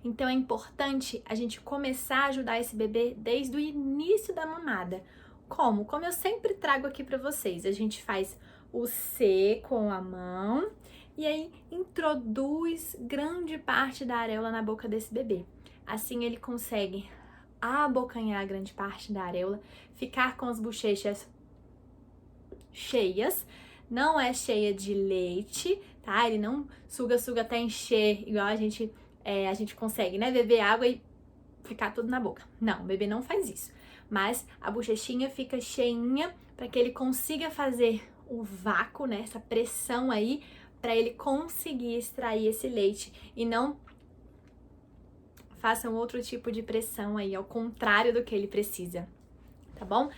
Então é importante a gente começar a ajudar esse bebê desde o início da mamada. Como? Como eu sempre trago aqui para vocês, a gente faz o C com a mão e aí introduz grande parte da areola na boca desse bebê. Assim ele consegue abocanhar grande parte da areola, ficar com as bochechas cheias, não é cheia de leite, tá? Ele não suga até encher, igual a gente consegue, né? Beber água e ficar tudo na boca. Não, o bebê não faz isso. Mas a bochechinha fica cheinha para que ele consiga fazer o vácuo, né? Essa pressão aí, para ele conseguir extrair esse leite e não faça um outro tipo de pressão aí, ao contrário do que ele precisa, tá bom?